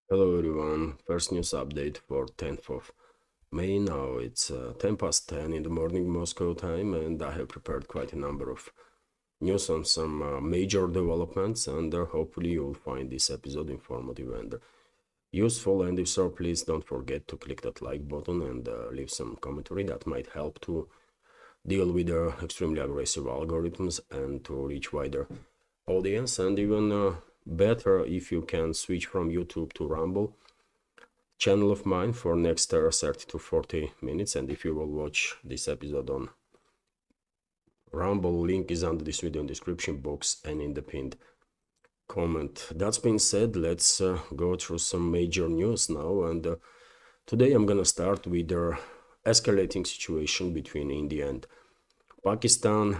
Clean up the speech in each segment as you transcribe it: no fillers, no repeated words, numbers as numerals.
Hello everyone, first news update for 10th of May. Now it's 10 past 10 in the morning Moscow time, and I have prepared quite a number of news on some major developments, and hopefully you'll find this episode informative and useful. And if so, please don't forget to click that like button and leave some commentary that might help to deal with the extremely aggressive algorithms and to reach wider audience, and even better if you can switch from YouTube to Rumble channel of mine for next 30 to 40 minutes. And if you will watch this episode on Rumble, link is under this video in description box and in the pinned comment. That's been said, let's go through some major news now, and today I'm gonna start with the escalating situation between India and Pakistan.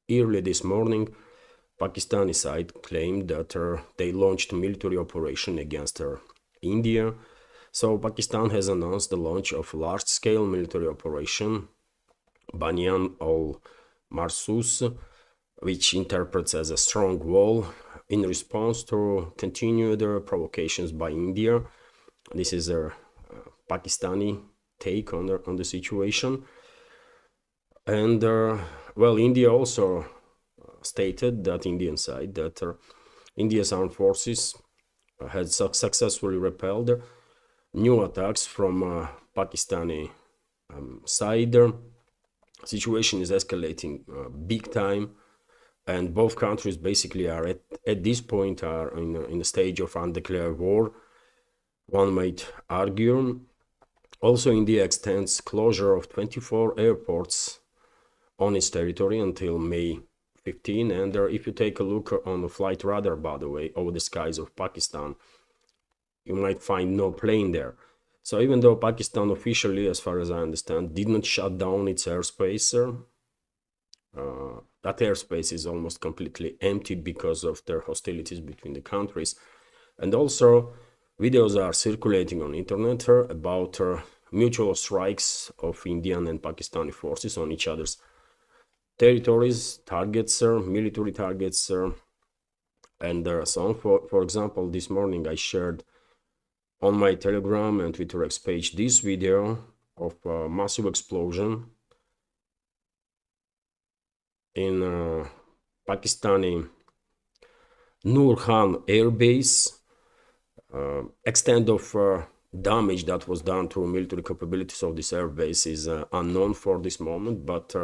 Early this morning, Pakistani side claimed that they launched a military operation against India. So Pakistan has announced the launch of large-scale military operation Banyan al-Marsus, which interprets as a strong wall, in response to continued provocations by India. This is a Pakistani take on the situation. And well, India also stated that Indian side that India's armed forces had successfully repelled new attacks from Pakistani side. Situation is escalating big time, and both countries basically are at this point are in a stage of undeclared war, one might argue. Also, India extends closure of 24 airports on its territory until May 15, and if you take a look on the flight radar, by the way, over the skies of Pakistan, you might find no plane there. So even though Pakistan officially, as far as I understand, did not shut down its airspace, that airspace is almost completely empty because of their hostilities between the countries. And also, videos are circulating on internet about mutual strikes of Indian and Pakistani forces on each other's territories, targets, military targets, and so on. For example, this morning I shared on my Telegram and Twitter X page this video of a massive explosion in Pakistani Nur Khan Air Base. Extent of damage that was done to military capabilities of this air base is unknown for this moment, but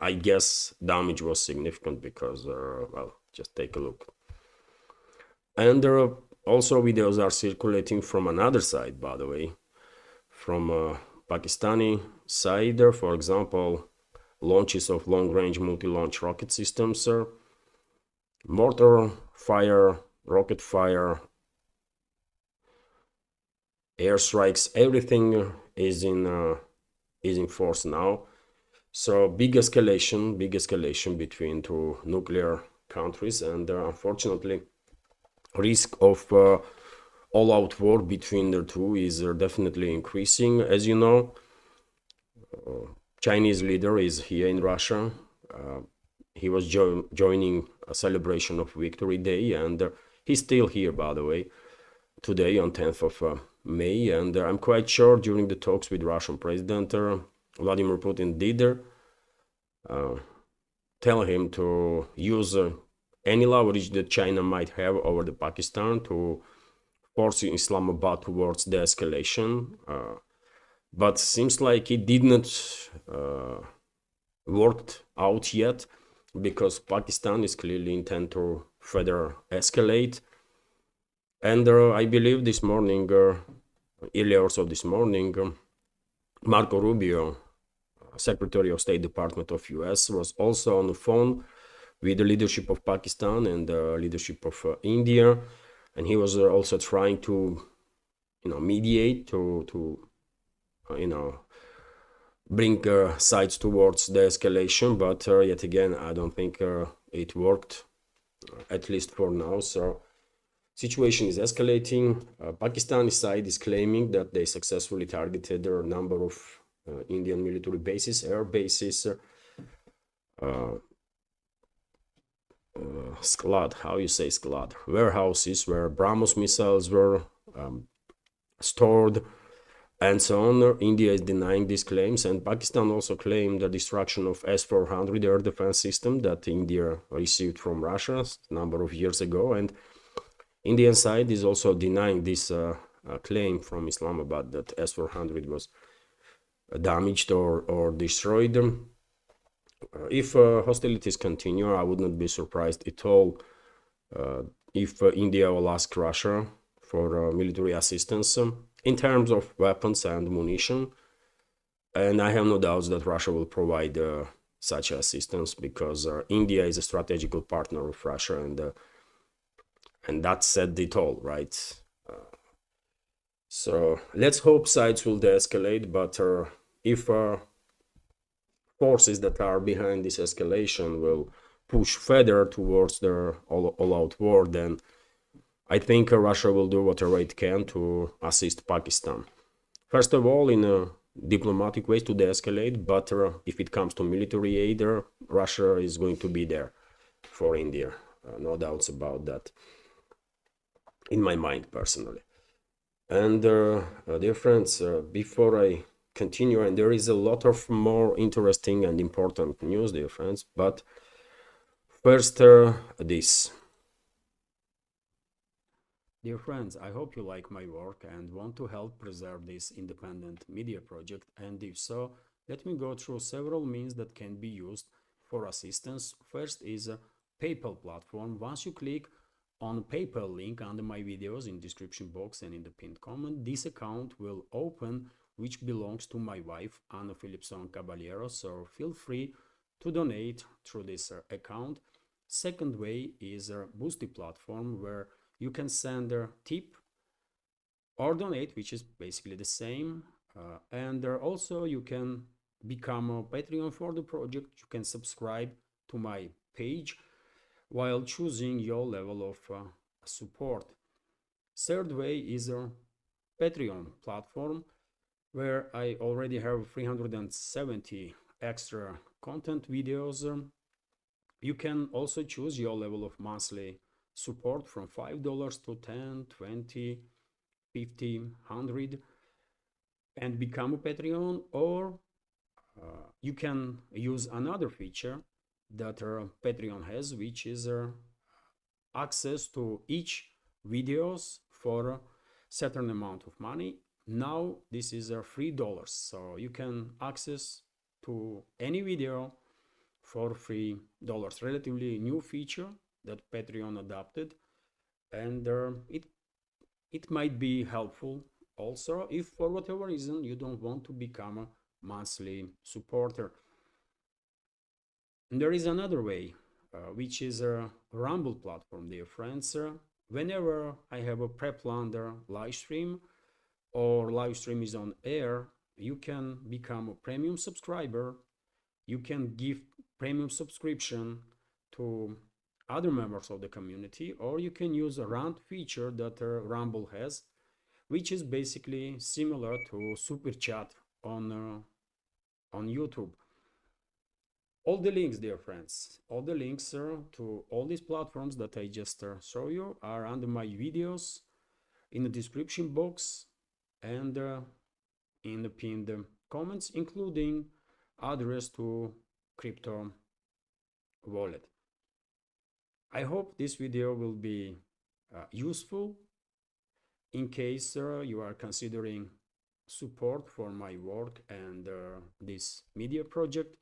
I guess damage was significant because, well, just take a look. And also videos are circulating from another side, by the way, from Pakistani side, for example, launches of long-range multi-launch rocket systems, mortar fire, rocket fire, airstrikes, everything is in force now. So big escalation between two nuclear countries, and unfortunately, risk of all-out war between the two is definitely increasing. As you know, Chinese leader is here in Russia. He was joining a celebration of Victory Day, and he's still here, by the way, today on 10th of May. And I'm quite sure during the talks with Russian President Vladimir Putin did tell him to use any leverage that China might have over the Pakistan to force Islamabad towards the escalation. But seems like it did not worked out yet, because Pakistan is clearly intent to further escalate. And I believe this morning, earlier also this morning, Marco Rubio, Secretary of State Department of US, was also on the phone with the leadership of Pakistan and the leadership of India, and he was also trying to, mediate to bring sides towards the escalation. But yet again, I don't think it worked, at least for now. So situation is escalating. Pakistani side is claiming that they successfully targeted a number of Indian military bases, air bases, sklad, how you say sklad, warehouses where BrahMos missiles were stored, and so on. India is denying these claims, and Pakistan also claimed the destruction of S-400 air defense system that India received from Russia a number of years ago, and Indian side is also denying this claim from Islamabad that S-400 was damaged or destroyed. If hostilities continue, I would not be surprised at all if India will ask Russia for military assistance in terms of weapons and munition. And I have no doubts that Russia will provide such assistance, because India is a strategical partner of Russia, and that said it all, right? So let's hope sides will de-escalate, but if forces that are behind this escalation will push further towards the all-out war, then I think Russia will do whatever it can to assist Pakistan. First of all, in diplomatic ways to de-escalate, but if it comes to military aid, Russia is going to be there for India. No doubts about that, in my mind, personally. And dear friends, before I continue, and there is a lot of more interesting and important news, dear friends, but first this. Dear friends, I hope you like my work and want to help preserve this independent media project, and if so, let me go through several means that can be used for assistance. First is a PayPal platform. Once you click on PayPal link under my videos in description box and in the pinned comment, this account will open, which belongs to my wife, Anna Philipson Caballero, so feel free to donate through this account. Second way is a Boosty platform, where you can send a tip or donate, which is basically the same. And also you can become a Patreon for the project. You can subscribe to my page while choosing your level of support. Third way is a Patreon platform, where I already have 370 extra content videos. You can also choose your level of monthly support from $5 to 10, 20, 50, 100 and become a Patreon, or you can use another feature that Patreon has, which is access to each videos for a certain amount of money. Now this is $3, so you can access to any video for $3. Relatively new feature that Patreon adopted, and it might be helpful also if for whatever reason you don't want to become a monthly supporter. And there is another way, which is a Rumble platform, dear friends. Whenever I have a pre-planned live stream or live stream is on air, you can become a premium subscriber. You can give premium subscription to other members of the community, or you can use a rant feature that Rumble has, which is basically similar to super chat on YouTube. All the links, dear friends, all the links to all these platforms that I just show you are under my videos in the description box and in the pinned comments, including address to crypto wallet. I hope this video will be useful in case you are considering support for my work and this media project.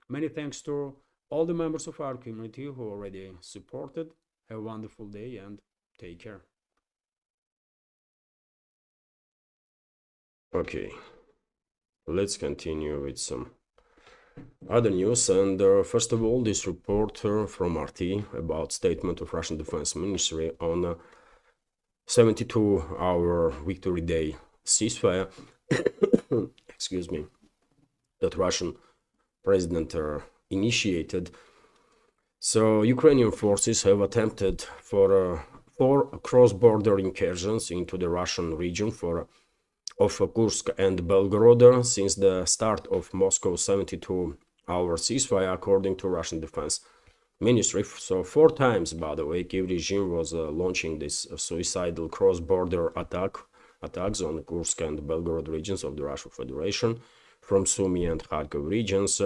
Many thanks to all the members of our community who already supported. Have a wonderful day and take care. Okay, let's continue with some other news, and first of all, this report from RT about statement of Russian Defense Ministry on 72-hour Victory Day ceasefire, excuse me, that Russian president initiated. So Ukrainian forces have attempted for 4 cross-border incursions into the Russian region of Kursk and Belgorod since the start of Moscow's 72-hour ceasefire, according to Russian Defense ministry. So 4 times, by the way, Kyiv regime was launching this suicidal cross-border attacks on Kursk and Belgorod regions of the Russian Federation from Sumy and Kharkov regions.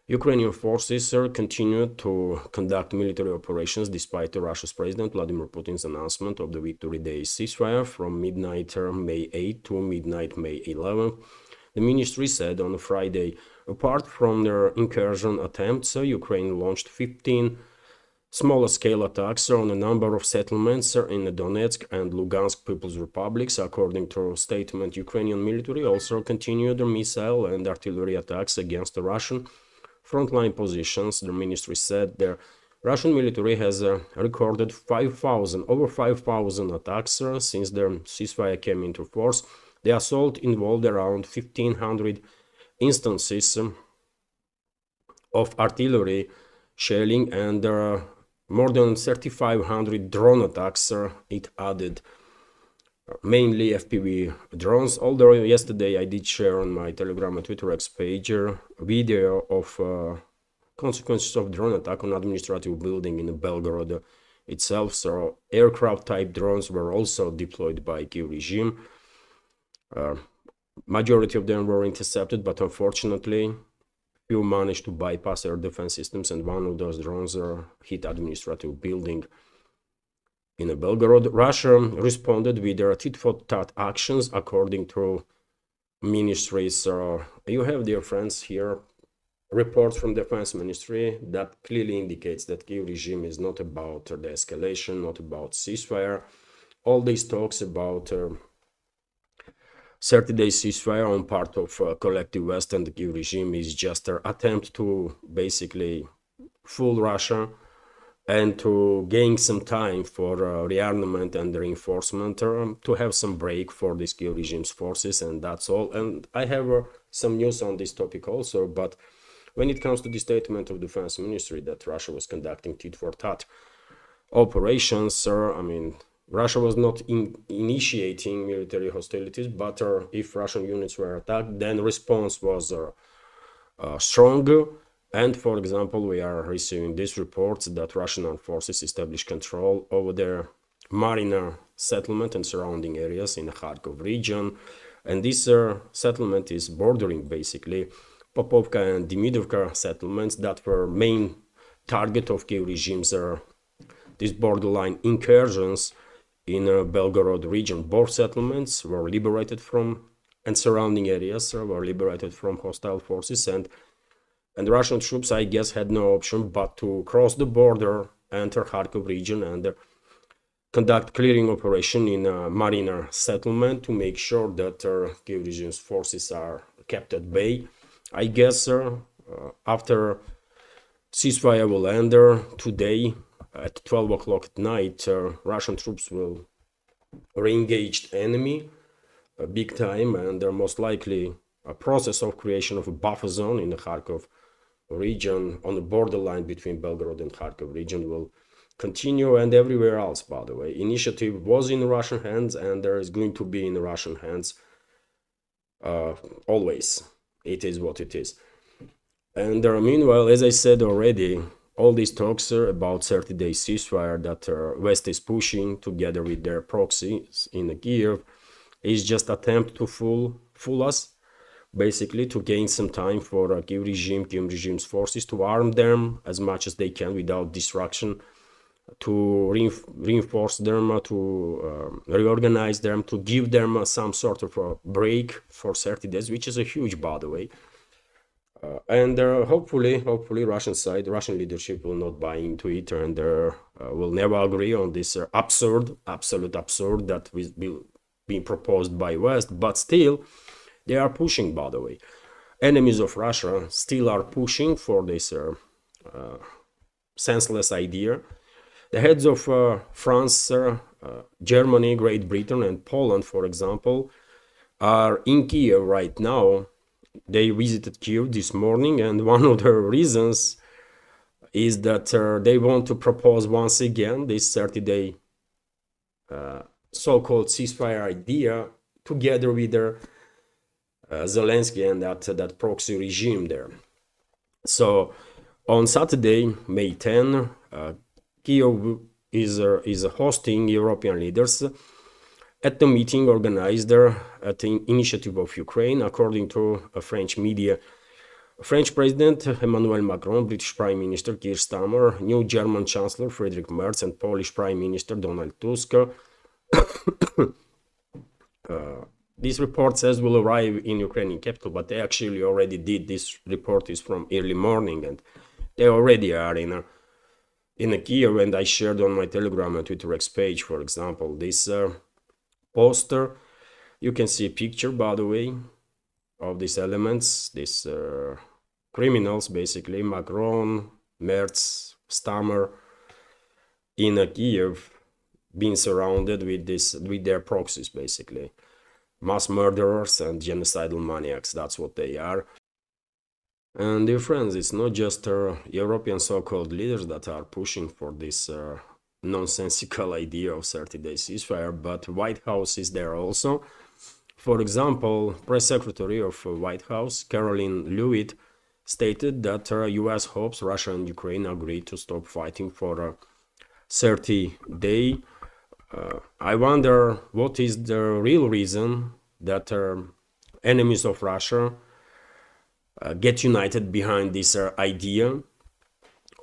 Ukrainian forces continued to conduct military operations despite Russia's President Vladimir Putin's announcement of the Victory Day ceasefire from midnight May 8 to midnight May 11. The ministry said on Friday, apart from their incursion attempts, Ukraine launched 15 smaller-scale attacks on a number of settlements in the Donetsk and Lugansk People's Republics. According to a statement, Ukrainian military also continued their missile and artillery attacks against the Russian frontline positions. The ministry said the Russian military has recorded over 5,000 attacks since the ceasefire came into force. The assault involved around 1,500 instances of artillery shelling and more than 3,500 drone attacks, it added. Mainly FPV drones, although yesterday I did share on my Telegram and Twitter X page a video of consequences of drone attack on administrative building in Belgorod itself. So aircraft type drones were also deployed by Kyiv regime. Majority of them were intercepted, but unfortunately few managed to bypass air defense systems, and one of those drones hit administrative building in Belgorod. Russia responded with their tit-for-tat actions, according to ministries. You have, dear friends, here reports from Defense Ministry that clearly indicates that Kyiv regime is not about the escalation, not about ceasefire. All these talks about 30-day ceasefire on part of collective West and the Kyiv regime is just an attempt to basically fool Russia and to gain some time for rearmament and reinforcement, to have some break for this Kyiv regime's forces, and that's all. And I have some news on this topic also, but when it comes to the statement of Defense Ministry that Russia was conducting tit-for-tat operations, I mean, Russia was not initiating military hostilities, but if Russian units were attacked, then response was strong. And for example, we are receiving these reports that Russian armed forces established control over their Marina settlement and surrounding areas in the Kharkov region. And this settlement is bordering basically Popovka and Demidovka settlements that were main target of Kyiv regime's these borderline incursions in Belgorod region. Both settlements were liberated from, and surrounding areas were liberated from hostile forces, and Russian troops, I guess, had no option but to cross the border, enter Kharkov region, and conduct clearing operation in a Marina settlement to make sure that Kyiv regime's forces are kept at bay. I guess after ceasefire will end today at 12 o'clock at night, Russian troops will re-engage the enemy big time, and most likely a process of creation of a buffer zone in the Kharkov region on the borderline between Belgorod and Kharkov region will continue, and everywhere else, by the way. Initiative was in Russian hands, and there is going to be in Russian hands always. It is what it is. And meanwhile, as I said already, all these talks about 30-day ceasefire that West is pushing together with their proxies in Kyiv is just attempt to fool us, basically to gain some time for Kyiv regime's forces, to arm them as much as they can without distraction, to reinforce them, to reorganize them, to give them some sort of a break for 30 days, which is a huge, by the way. And hopefully Russian Russian leadership will not buy into it, and will never agree on this absolute absurd that is being proposed by West. But still, they are pushing, by the way. Enemies of Russia still are pushing for this senseless idea. The heads of France, Germany, Great Britain, and Poland, for example, are in Kyiv right now. They visited Kyiv this morning, and one of the reasons is that they want to propose once again this 30-day so-called ceasefire idea together with their Zelensky and that proxy regime there. So On Saturday, May 10, Kyiv is hosting European leaders at the meeting organized at the initiative of Ukraine, according to a French media. French President Emmanuel Macron, British Prime Minister Keir Starmer, new German Chancellor Friedrich Merz, and Polish Prime Minister Donald Tusk. This report says will arrive in Ukrainian capital, but they actually already did. This report is from early morning, and they already are in a Kyiv, and I shared on my Telegram and Twitter X page, for example, this poster. You can see a picture, by the way, of these elements, these criminals, basically, Macron, Merz, Starmer, in a Kyiv, being surrounded with their proxies, basically. Mass murderers and genocidal maniacs, that's what they are. And dear friends, it's not just European so-called leaders that are pushing for this nonsensical idea of 30-day ceasefire, but White House is there also. For example, Press Secretary of White House, Caroline Leavitt, stated that US hopes Russia and Ukraine agree to stop fighting for a 30-day. I wonder what is the real reason that enemies of Russia get united behind this idea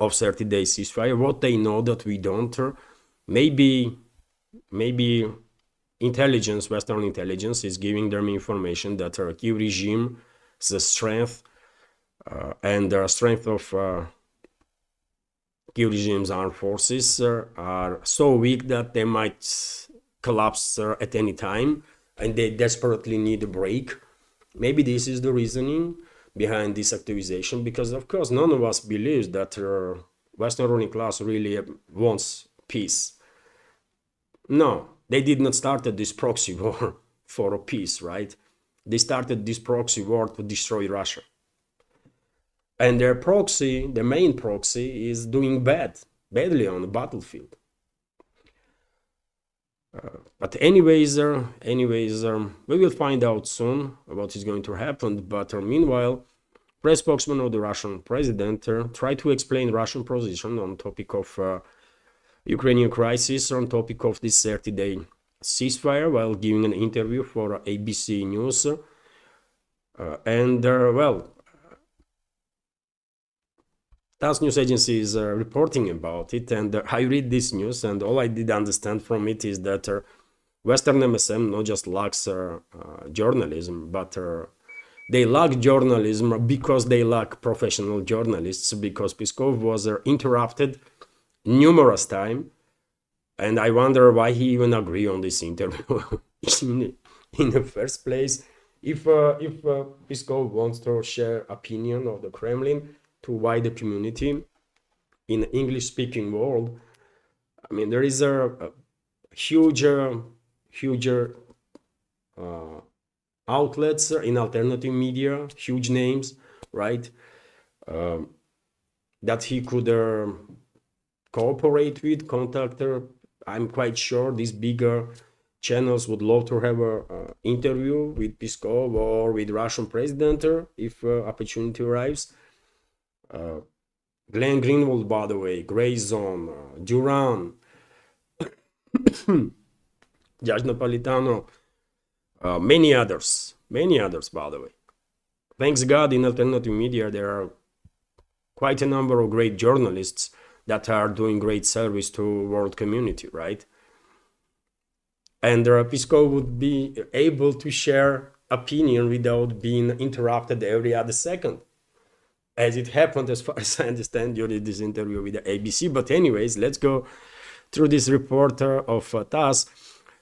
of 30-day ceasefire. What they know that we don't. Maybe intelligence, Western intelligence, is giving them information that the Kyiv regime, the strength and the strength of Kyiv regime's armed forces are so weak that they might collapse at any time, and they desperately need a break. Maybe this is the reasoning behind this activization, because of course none of us believes that Western ruling class really wants peace. No, they did not start this proxy war for a peace, right? They started this proxy war to destroy Russia. And their proxy, the main proxy, is doing badly on the battlefield. But anyways, we will find out soon what is going to happen. But meanwhile, press spokesman of the Russian president tried to explain Russian position on topic of Ukrainian crisis, on topic of this 30-day ceasefire, while giving an interview for ABC News. TASS news agency is reporting about it, and I read this news, and all I did understand from it is that Western MSM not just lacks journalism, but they lack journalism because they lack professional journalists, because Peskov was interrupted numerous times, and I wonder why he even agreed on this interview in the first place. If Peskov wants to share opinion of the Kremlin to wider community in English-speaking world, I mean, there is a huge outlets in alternative media, huge names, right? That he could cooperate with, contact. I'm quite sure these bigger channels would love to have an interview with Peskov or with Russian president if opportunity arrives. Glenn Greenwald, by the way, Gray Zone, Duran, Judge Napolitano, many others, by the way. Thanks God, in alternative media there are quite a number of great journalists that are doing great service to world community, right? And Peskov would be able to share opinion without being interrupted every other second, as it happened, as far as I understand, during this interview with the ABC. But anyways, let's go through this report of TASS.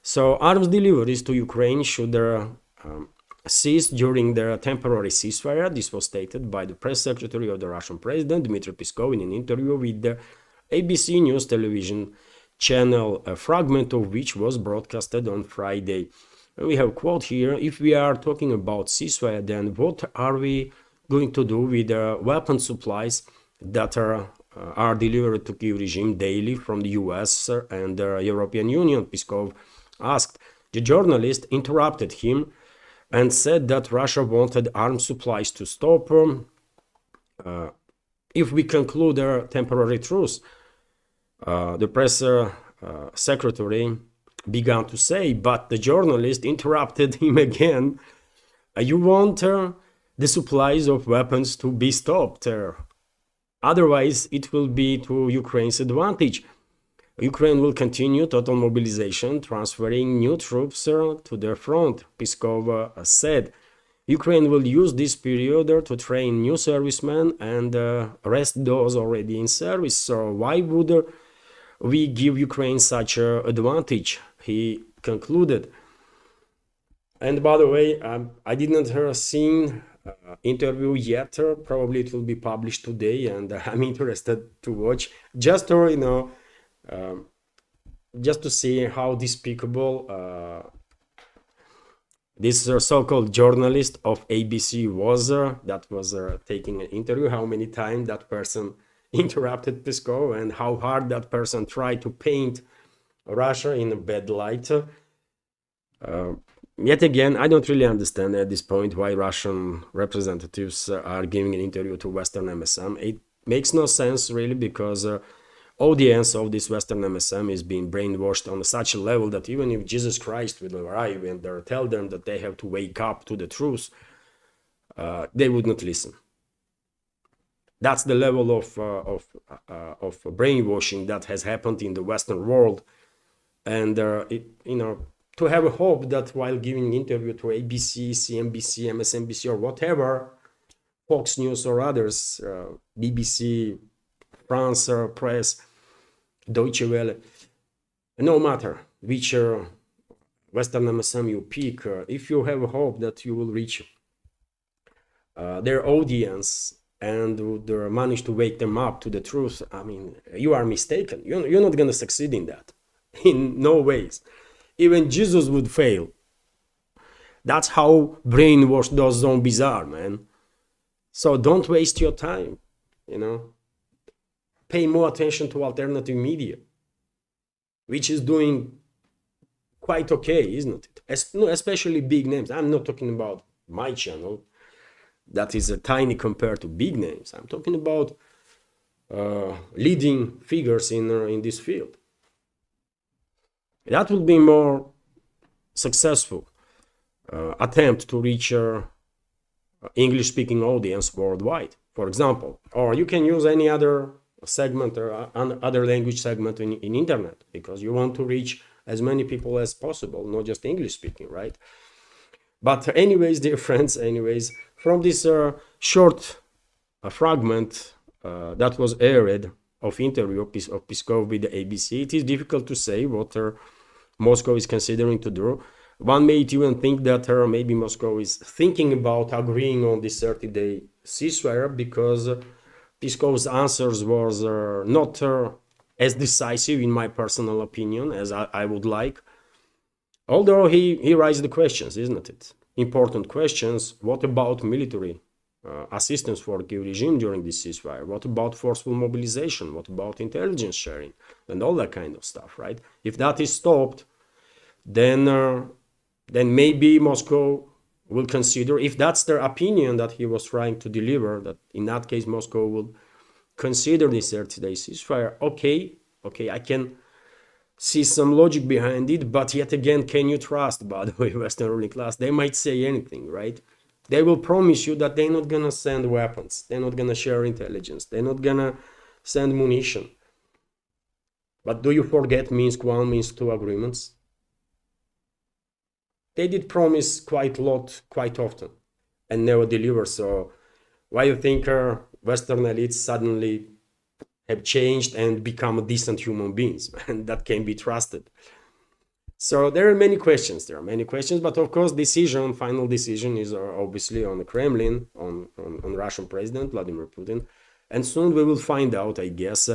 So arms deliveries to Ukraine should cease during the temporary ceasefire. This was stated by the press secretary of the Russian president, Dmitry Peskov, in an interview with the ABC News television channel, a fragment of which was broadcasted on Friday. And we have a quote here: "If we are talking about ceasefire, then what are we going to do with weapon supplies that are delivered to Kyiv regime daily from the US and the European Union?" Peskov asked. The journalist interrupted him and said that Russia wanted arms supplies to stop if we conclude a temporary truce. The press secretary began to say, but the journalist interrupted him again. You want the supplies of weapons to be stopped. Otherwise, it will be to Ukraine's advantage. Ukraine will continue total mobilization, transferring new troops to the front, Peskov said. Ukraine will use this period to train new servicemen and rest those already in service. So why would we give Ukraine such an advantage? He concluded. And by the way, I didn't see interview yet. Probably it will be published today, and I'm interested to watch just to just to see how despicable this so-called journalist of ABC was that was taking an interview, how many times that person interrupted Peskov and how hard that person tried to paint Russia in a bad light. Yet again, I don't really understand at this point why Russian representatives are giving an interview to Western MSM. It makes no sense really, because audience of this Western MSM is being brainwashed on such a level that even if Jesus Christ will arrive and tell them that they have to wake up to the truth, they would not listen. That's the level of brainwashing that has happened in the Western world, and to have a hope that while giving an interview to ABC, CNBC, MSNBC, or whatever, Fox News or others, BBC, France Press, Deutsche Welle, no matter which Western MSM you pick, if you have a hope that you will reach their audience and would manage to wake them up to the truth, I mean, you are mistaken. You're not going to succeed in that. In no ways. Even Jesus would fail. That's how brainwashed those zombies are, man. So don't waste your time, Pay more attention to alternative media, which is doing quite okay, isn't it? Especially big names. I'm not talking about my channel. That is tiny compared to big names. I'm talking about leading figures in this field. That will be more successful attempt to reach English-speaking audience worldwide, for example. Or you can use any other segment or other language segment in internet, because you want to reach as many people as possible, not just English-speaking, right? But anyways, dear friends, from this short fragment that was aired of interview of Peskov with the ABC, it is difficult to say what Moscow is considering to do. One may even think that maybe Moscow is thinking about agreeing on this 30-day ceasefire, because Peskov's answers was not as decisive, in my personal opinion, as I would like. Although he raised the questions, isn't it? Important questions. What about military assistance for Kyiv regime during this ceasefire? What about forceful mobilization? What about intelligence sharing? And all that kind of stuff, right? If that is stopped, then maybe Moscow will consider, if that's their opinion that he was trying to deliver, that in that case Moscow will consider this 30-day ceasefire. Okay, I can see some logic behind it, but yet again, can you trust, by the way, Western ruling class? They might say anything, right? They will promise you that they're not gonna send weapons, they're not gonna share intelligence, they're not gonna send munition. But do you forget Minsk 1, Minsk 2 agreements? They did promise quite a lot, quite often, and never deliver. So why you think Western elites suddenly have changed and become decent human beings, and that can be trusted? So there are many questions. But of course, final decision is obviously on the Kremlin, on Russian President Vladimir Putin, and soon we will find out, I guess,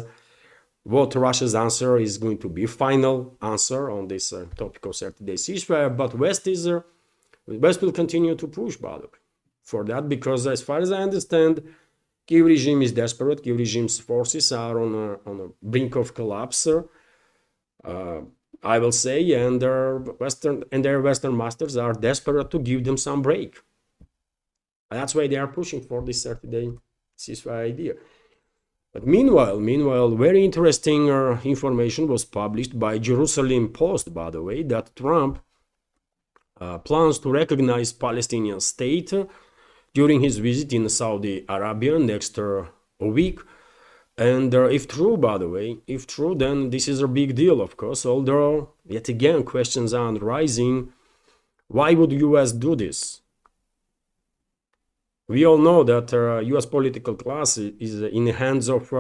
what Russia's answer is going to be, final answer on this topic of 30-day ceasefire. But West will continue to push, by the way, for that, because as far as I understand, Kyiv regime is desperate. Kyiv regime's forces are on a brink of collapse, I will say, and their Western masters are desperate to give them some break. That's why they are pushing for this 30-day ceasefire idea. But meanwhile, very interesting information was published by Jerusalem Post, by the way, that Trump plans to recognize Palestinian state during his visit in Saudi Arabia next week. And if true, by the way, if true, then this is a big deal, of course, although, yet again, questions are rising. Why would US do this? We all know that US political class is in the hands of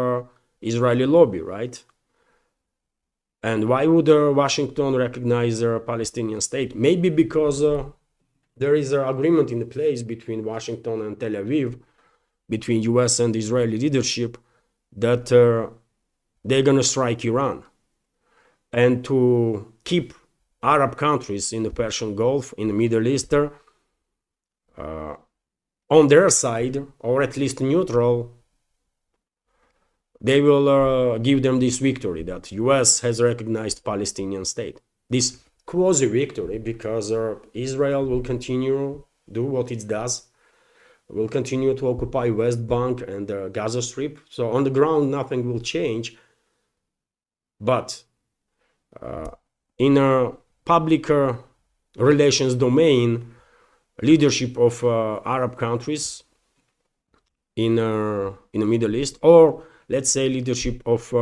Israeli lobby, right? And why would Washington recognize a Palestinian state? Maybe because there is an agreement in place between Washington and Tel Aviv, between US and Israeli leadership, that they're going to strike Iran. And to keep Arab countries in the Persian Gulf, in the Middle East, on their side, or at least neutral, they will give them this victory that US has recognized Palestinian state. This quasi-victory, because Israel will continue do what it does, will continue to occupy West Bank and the Gaza Strip. So on the ground, nothing will change. But in a public relations domain, leadership of Arab countries in the Middle East, or let's say leadership of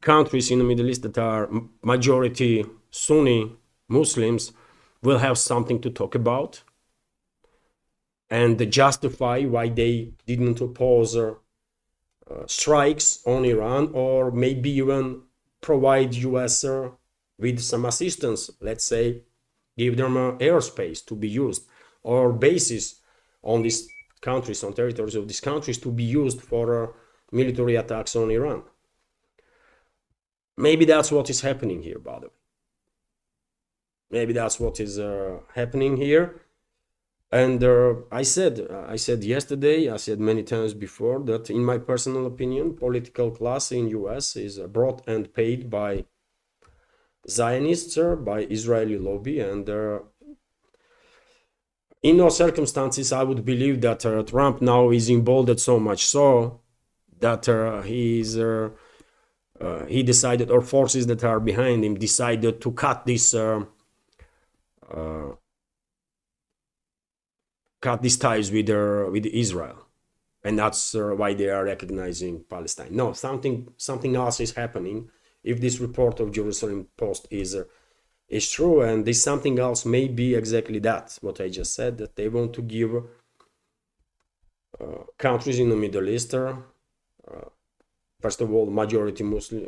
countries in the Middle East that are majority Sunni Muslims, will have something to talk about and justify why they didn't oppose strikes on Iran, or maybe even provide US with some assistance, let's say give them airspace to be used, or bases on these countries, on territories of these countries, to be used for military attacks on Iran. Maybe that's what is happening here, by the way. Maybe that's what is happening here. And I said yesterday, I said many times before, that in my personal opinion, political class in US is brought and paid by Zionists, by Israeli lobby, and in no circumstances I would believe that Trump now is emboldened so much so that he decided, or forces that are behind him decided to cut these ties with Israel, and that's why they are recognizing Palestine. No, something else is happening. If this report of Jerusalem Post is true, and this something else may be exactly that, what I just said, that they want to give countries in the Middle East, first of all, majority Muslim,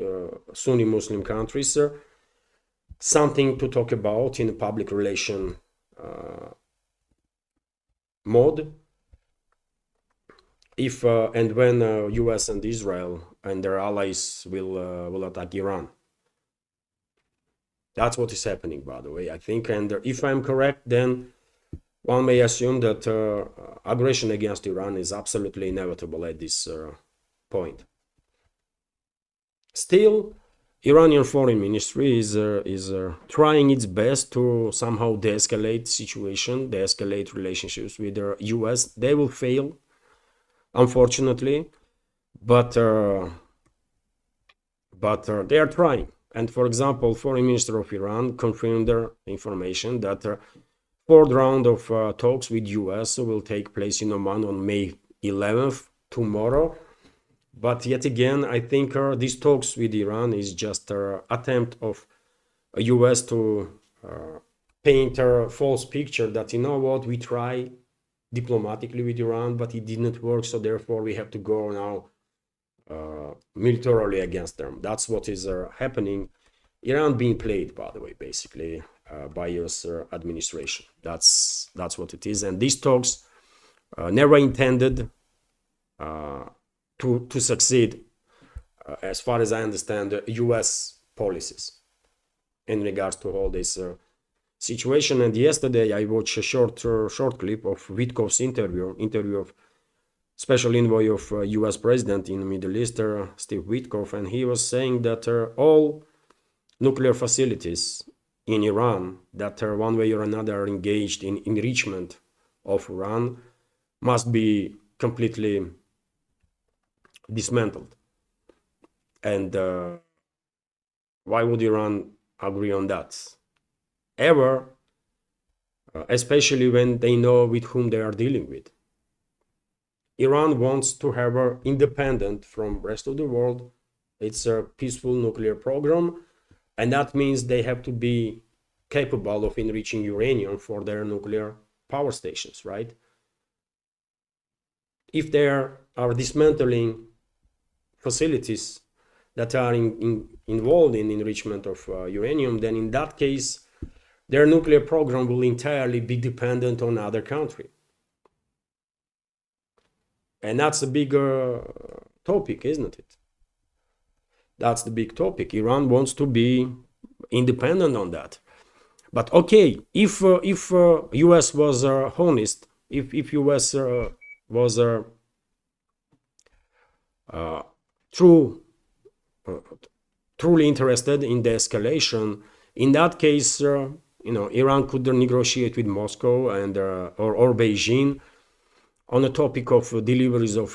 Sunni Muslim countries, something to talk about in a public relation mode, if and when US and Israel and their allies will attack Iran. That's what is happening, by the way, I think. And if I'm correct, then one may assume that aggression against Iran is absolutely inevitable at this point. Still, Iranian foreign ministry is trying its best to somehow de-escalate situation, de-escalate relationships with the US. They will fail, unfortunately, but they are trying. And for example, Foreign Minister of Iran confirmed their information that fourth round of talks with US will take place in Oman on May 11th, tomorrow. But yet again, I think these talks with Iran is just an attempt of US to paint a false picture that, you know what, we try diplomatically with Iran, but it didn't work, so therefore we have to go now militarily against them. That's what is happening. Iran being played, by the way, basically by US administration. That's what it is. And these talks never intended to succeed, as far as I understand, US policies in regards to all this situation. And yesterday I watched a short clip of Witkoff's interview of special envoy of US president in the Middle East, Steve Witkoff, and he was saying that all nuclear facilities in Iran that are one way or another engaged in enrichment of uran must be completely dismantled. And why would Iran agree on that? Ever, especially when they know with whom they are dealing with. Iran wants to have an independent from rest of the world. It's a peaceful nuclear program, and that means they have to be capable of enriching uranium for their nuclear power stations, right? If they are dismantling facilities that are involved in enrichment of uranium, then in that case, their nuclear program will entirely be dependent on other country. And that's a bigger topic, isn't it? That's the big topic. Iran wants to be independent on that. But okay, if US was honest, if US was true, truly interested in the escalation, in that case, Iran could negotiate with Moscow and or Beijing on the topic of deliveries of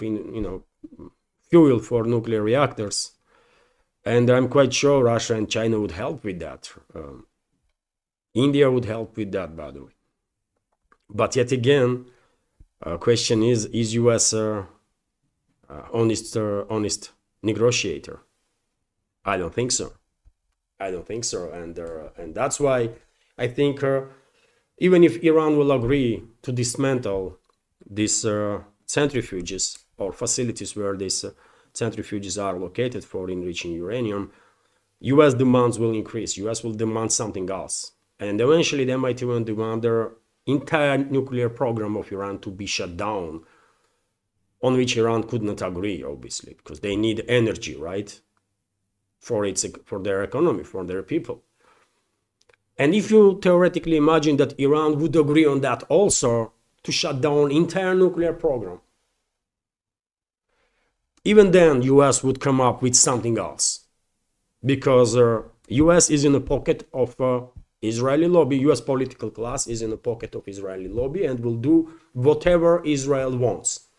fuel for nuclear reactors, and I'm quite sure Russia and China would help with that. India would help with that, by the way. But yet again, question is US honest negotiator? I don't think so. I don't think so, and that's why I think even if Iran will agree to dismantle these centrifuges or facilities where these centrifuges are located for enriching uranium, US demands will increase. US will demand something else, and eventually they might even demand their entire nuclear program of Iran to be shut down, on which Iran could not agree, obviously, because they need energy, right? For their economy, for their people. And if you theoretically imagine that Iran would agree on that also, to shut down entire nuclear program, even then US would come up with something else, because US is in the pocket of Israeli lobby. US political class is in the pocket of Israeli lobby and will do whatever Israel wants.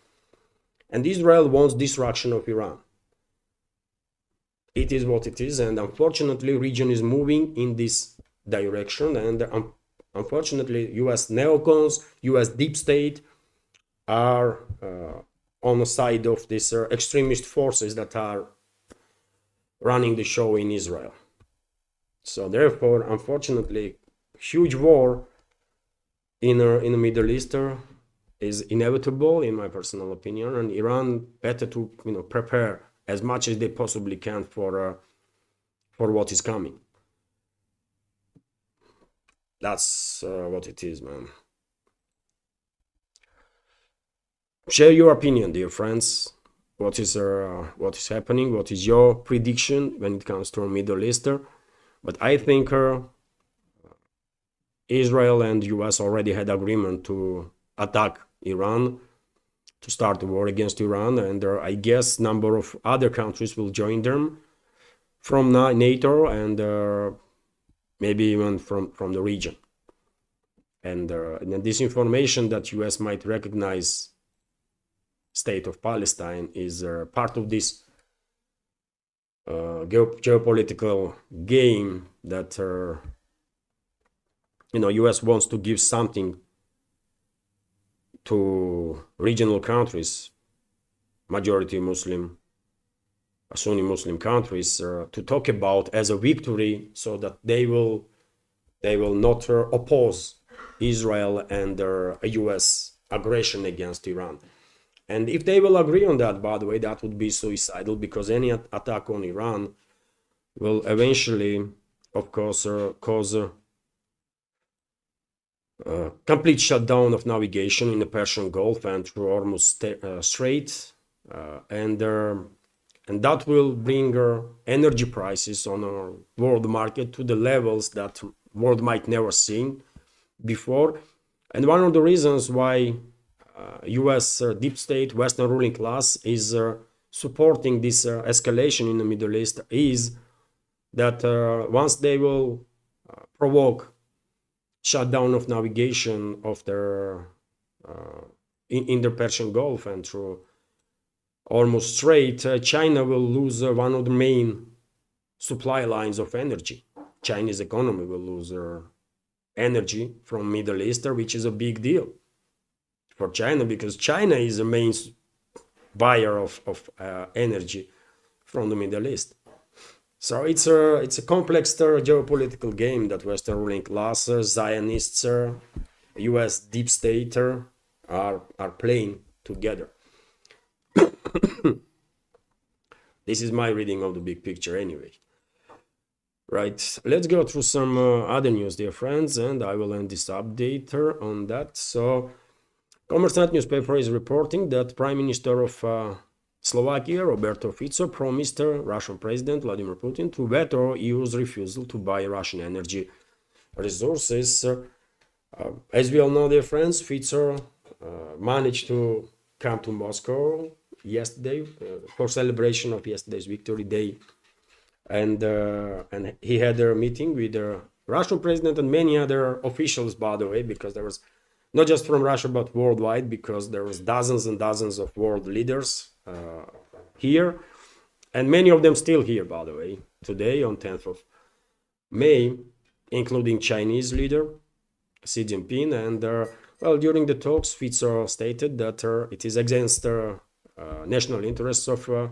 And Israel wants destruction of Iran. It is what it is, and unfortunately region is moving in this direction, and unfortunately US neocons, US deep state are on the side of these extremist forces that are running the show in Israel. So therefore, unfortunately, huge war in the Middle East is inevitable, in my personal opinion, and Iran better to prepare as much as they possibly can for what is coming. That's what it is, man. Share your opinion, dear friends. What is happening? What is your prediction when it comes to Middle East? But I think Israel and US already had agreement to attack Iran, to start the war against Iran, and I guess number of other countries will join them from NATO and maybe even from the region. And this information that US might recognize state of Palestine is part of this geopolitical game that US wants to give something to regional countries, majority Muslim, Sunni Muslim countries, to talk about as a victory, so that they will not oppose Israel and US aggression against Iran. And if they will agree on that, by the way, that would be suicidal, because any attack on Iran will eventually, of course, cause complete shutdown of navigation in the Persian Gulf and through Hormuz Strait, and that will bring energy prices on our world market to the levels that world might never seen before. And one of the reasons why US deep state, Western ruling class is supporting this escalation in the Middle East is that once they will provoke shutdown of navigation of their in the Persian Gulf and through almost straight, China will lose one of the main supply lines of energy. Chinese economy will lose energy from Middle East, which is a big deal for China because China is the main buyer of energy from the Middle East. So it's a complex geopolitical game that Western ruling class, Zionists, U.S. deep state are playing together. This is my reading of the big picture anyway. Right, let's go through some other news, dear friends, and I will end this update on that. So, Commerznet newspaper is reporting that Prime Minister of Slovakia, Roberto Fico, promised Russian President Vladimir Putin to veto EU's refusal to buy Russian energy resources. As we all know, dear friends, Fico managed to come to Moscow yesterday for celebration of yesterday's Victory Day. And he had a meeting with the Russian president and many other officials, by the way, because there was not just from Russia, but worldwide, because there was dozens and dozens of world leaders here, and many of them still here, by the way, today on 10th of May, including Chinese leader Xi Jinping. And well, during the talks, Fico stated that it is against national interests of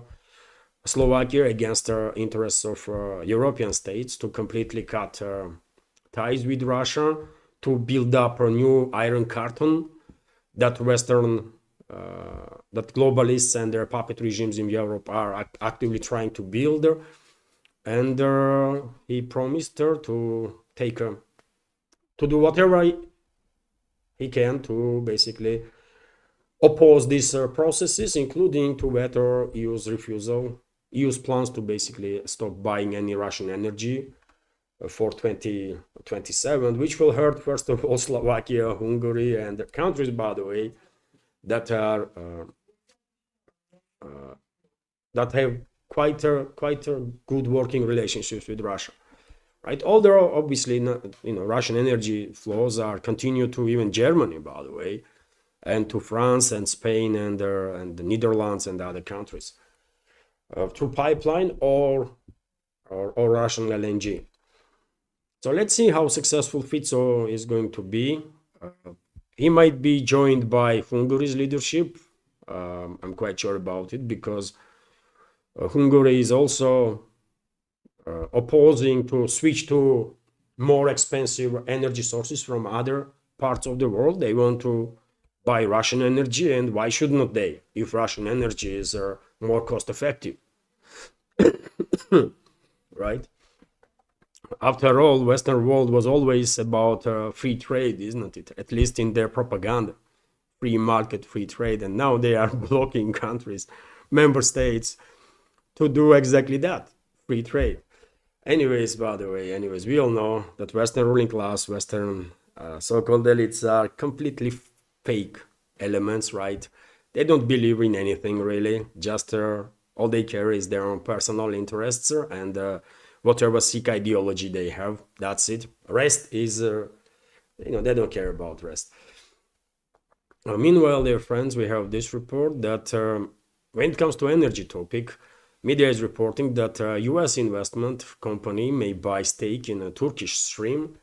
Slovakia, against the interests of European states, to completely cut ties with Russia, to build up a new iron curtain that that globalists and their puppet regimes in Europe are actively trying to build. And he promised her to do whatever he can to basically oppose these processes, including to veto EU's plans to basically stop buying any Russian energy for 2027, which will hurt, first of all, Slovakia, Hungary, and the countries, by the way, that are that have quite a good working relationships with Russia, right? Although obviously, Russian energy flows are continue to even Germany, by the way, and to France and Spain and the Netherlands and other countries. Through pipeline or Russian LNG. So let's see how successful Fico is going to be. He might be joined by Hungary's leadership. I'm quite sure about it, because Hungary is also opposing to switch to more expensive energy sources from other parts of the world. They want to buy Russian energy, and why should not they, if Russian energy is more cost effective? Right? After all, Western world was always about free trade, isn't it? At least in their propaganda, free market, free trade. And now they are blocking countries, member states, to do exactly that, free trade. Anyways, by the way, we all know that Western ruling class, Western so-called elites are completely fake elements, right? They don't believe in anything really, just all they care is their own personal interests and whatever Sikh ideology they have. That's it. Rest is, they don't care about rest. Meanwhile, dear friends, we have this report that when it comes to energy topic, media is reporting that a US investment company may buy stake in a Turkish stream.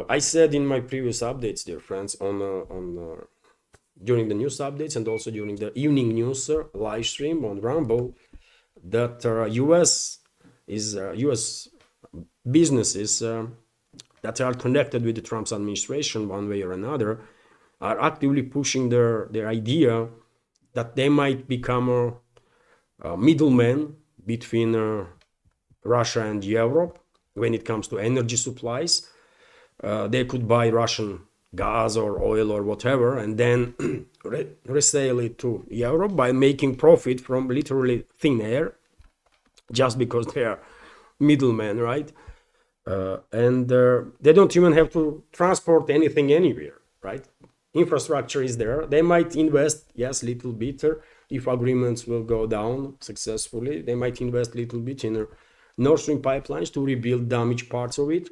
I said in my previous updates, dear friends, during the news updates and also during the evening news live stream on Rumble, that US businesses that are connected with the Trump's administration one way or another are actively pushing their idea that they might become a middleman between Russia and Europe when it comes to energy supplies. They could buy Russian gas or oil or whatever and then resell it to Europe by making profit from literally thin air, just because they are middlemen, right? And they don't even have to transport anything anywhere, right? Infrastructure is there. They might invest, yes, little bit. If agreements will go down successfully, they might invest little bit in Nord Stream pipelines to rebuild damaged parts of it.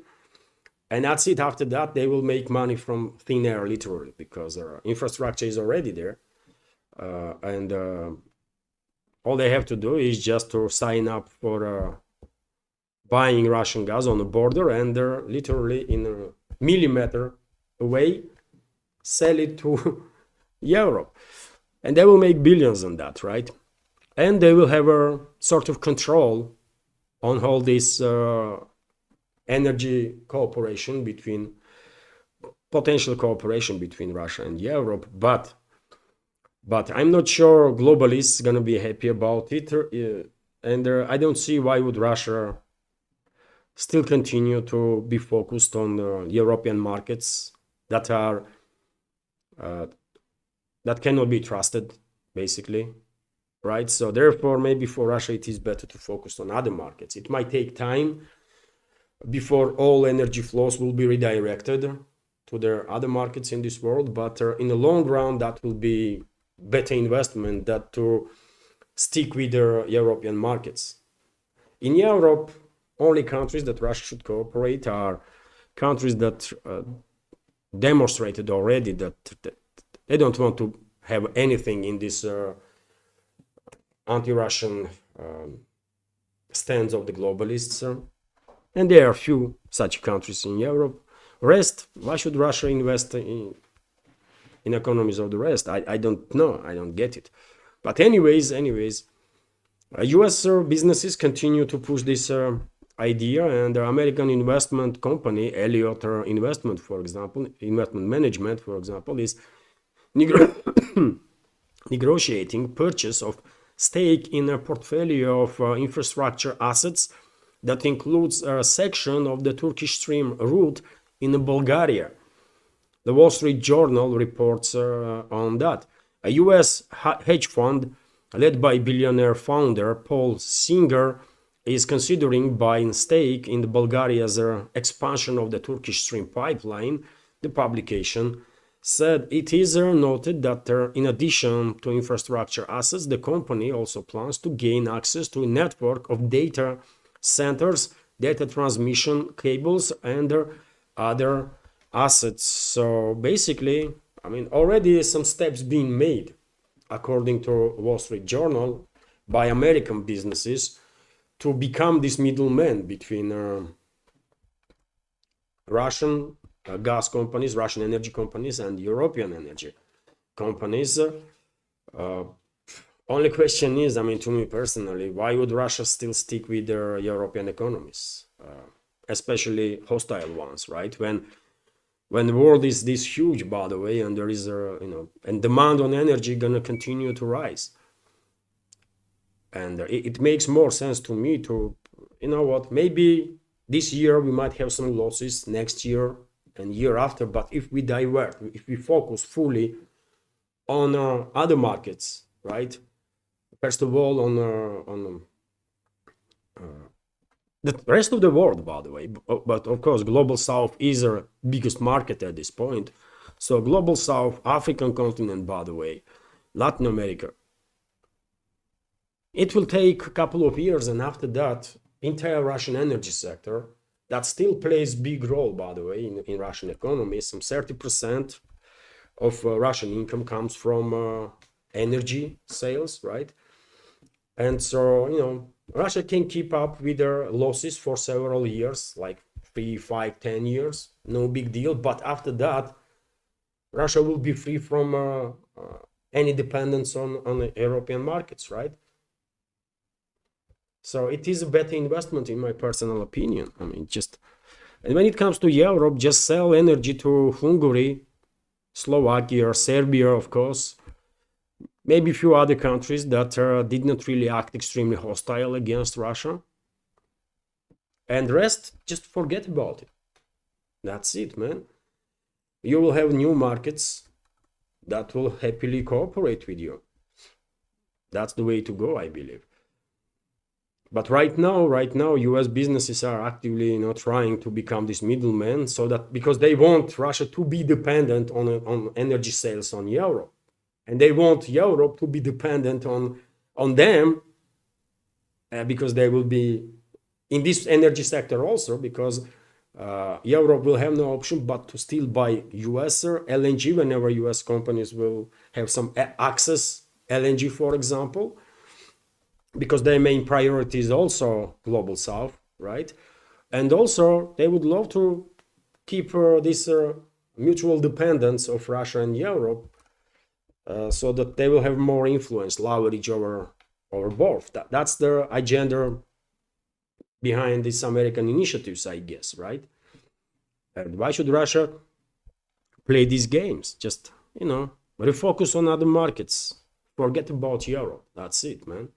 And that's it. After that, they will make money from thin air, literally, because infrastructure is already there. And all they have to do is just to sign up for buying Russian gas on the border, and they're literally in a millimeter away sell it to Europe, and they will make billions on that, right? And they will have a sort of control on all this energy cooperation between potential cooperation between Russia and Europe, but I'm not sure globalists gonna be happy about it, and I don't see why would Russia still continue to be focused on European markets that are that cannot be trusted, basically, right? So therefore, maybe for Russia it is better to focus on other markets. It might take time before all energy flows will be redirected to their other markets in this world, but in the long run, that will be better investment than to stick with their European markets. In Europe, only countries that Russia should cooperate are countries that demonstrated already that they don't want to have anything in this anti-Russian stance of the globalists. And there are few such countries in Europe. Rest, why should Russia invest in economies of the rest? I don't know. I don't get it. But anyways, US businesses continue to push this idea, and the American investment company, Elliott Investment, for example, investment management, for example, is negotiating purchase of stake in a portfolio of infrastructure assets that includes a section of the Turkish Stream route in Bulgaria. The Wall Street Journal reports on that. A US hedge fund led by billionaire founder Paul Singer is considering buying stake in Bulgaria's expansion of the Turkish Stream pipeline. The publication said it is noted that in addition to infrastructure assets, the company also plans to gain access to a network of data centers, data transmission cables, and other assets. So basically, I mean, already some steps being made, according to Wall Street Journal, by American businesses to become this middleman between Russian gas companies, Russian energy companies, and European energy companies. Only question is, I mean, to me personally, why would Russia still stick with their European economies, especially hostile ones, right? When the world is this huge, by the way, and there is and demand on energy gonna continue to rise, and it makes more sense to me to, you know what, maybe this year we might have some losses, next year and year after, but if we divert, if we focus fully on other markets, right? First of all, on the rest of the world, by the way, but of course, Global South is our biggest market at this point. So Global South, African continent, by the way, Latin America. It will take a couple of years, and after that, entire Russian energy sector, that still plays big role, by the way, in Russian economy. Some 30% of Russian income comes from energy sales, right? And so, you know, Russia can keep up with their losses for several years, like 3, 5, 10 years, no big deal. But after that, Russia will be free from any dependence on the European markets, right? So it is a better investment, in my personal opinion. I mean, and when it comes to Europe, just sell energy to Hungary, Slovakia, Serbia, of course, maybe a few other countries that did not really act extremely hostile against Russia. And the rest, just forget about it. That's it, man. You will have new markets that will happily cooperate with you. That's the way to go, I believe. But right now, US businesses are actively, you know, trying to become this middleman, so that because they want Russia to be dependent on energy sales on Europe, and they want Europe to be dependent on them, because they will be in this energy sector also, because Europe will have no option but to still buy US LNG whenever US companies will have some access LNG, for example. because their main priority is also global south, right? And also they would love to keep this mutual dependence of Russia and Europe, so that they will have more influence, leverage over both. That's the agenda behind these American initiatives, I guess, right? And why should Russia play these games? Just, refocus on other markets. Forget about Europe. That's it, man.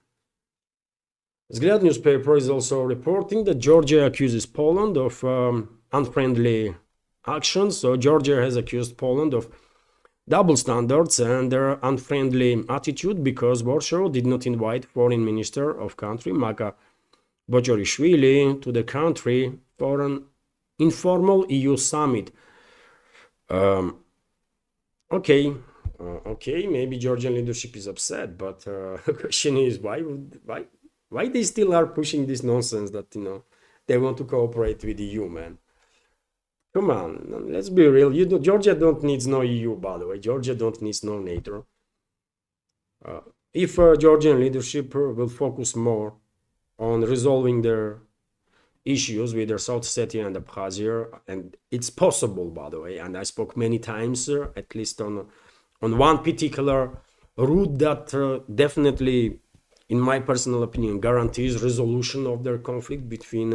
Vzglyad newspaper is also reporting that Georgia accuses Poland of unfriendly actions. So Georgia has accused Poland of double standards and their unfriendly attitude because Warsaw did not invite Foreign Minister of country Maka Bojorishvili to the country for an informal EU summit. Okay, maybe Georgian leadership is upset, but the question is why they still are pushing this nonsense that they want to cooperate with the EU, man. Come on, let's be real. Georgia don't needs no EU, by the way. Georgia don't needs no NATO. If Georgian leadership will focus more on resolving their issues with their South Ossetia and Abkhazia, and it's possible, by the way, and I spoke many times, at least on one particular route that definitely, in my personal opinion, guarantees resolution of their conflict between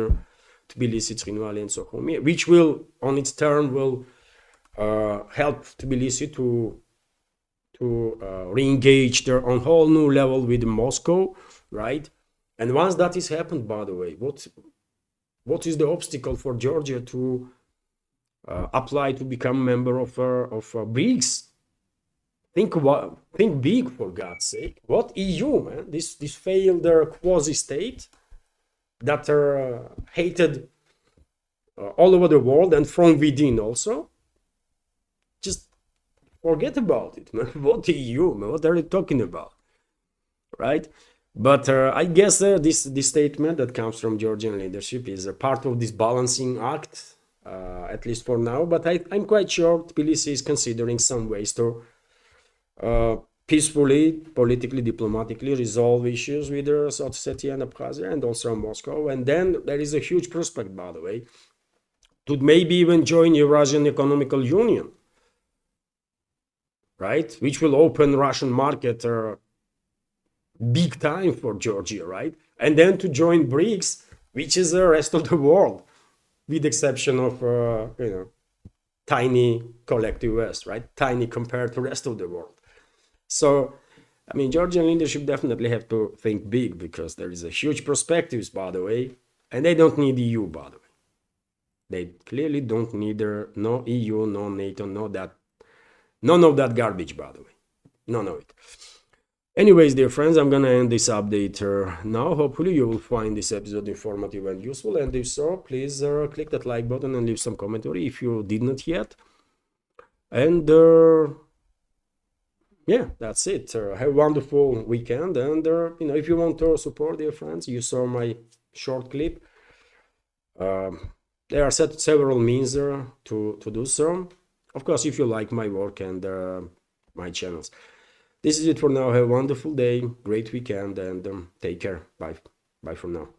Tbilisi, Trinvali, and Sukhumi, which will, on its turn, will help Tbilisi to re-engage their on whole new level with Moscow, right? And once that is happened, by the way, what is the obstacle for Georgia to apply to become member of BRICS? Think big, for God's sake. What EU, man? This failed quasi-state that are hated all over the world and from within also. Just forget about it, man. What EU, man? What are you talking about, right? But I guess this statement that comes from Georgian leadership is a part of this balancing act, at least for now. But I'm quite sure Tbilisi is considering some ways to peacefully, politically, diplomatically resolve issues with South Ossetia and Abkhazia and also Moscow. And then there is a huge prospect, by the way, to maybe even join Eurasian Economical Union, right? Which will open Russian market big time for Georgia, right? And then to join BRICS, which is the rest of the world, with exception of, tiny collective West, right? Tiny compared to the rest of the world. So, I mean, Georgian leadership definitely have to think big because there is a huge perspectives, by the way, and they don't need EU, by the way. They clearly don't need no EU, no NATO, none of that garbage, by the way. None of it. Anyways, dear friends, I'm gonna end this update now. Hopefully you will find this episode informative and useful, and if so, please click that like button and leave some commentary if you did not yet. And yeah, that's it. Have a wonderful weekend, and if you want to support, dear friends, you saw my short clip. There are several means to do so. Of course, if you like my work and my channels. This is it for now. Have a wonderful day, great weekend, and take care. Bye for now.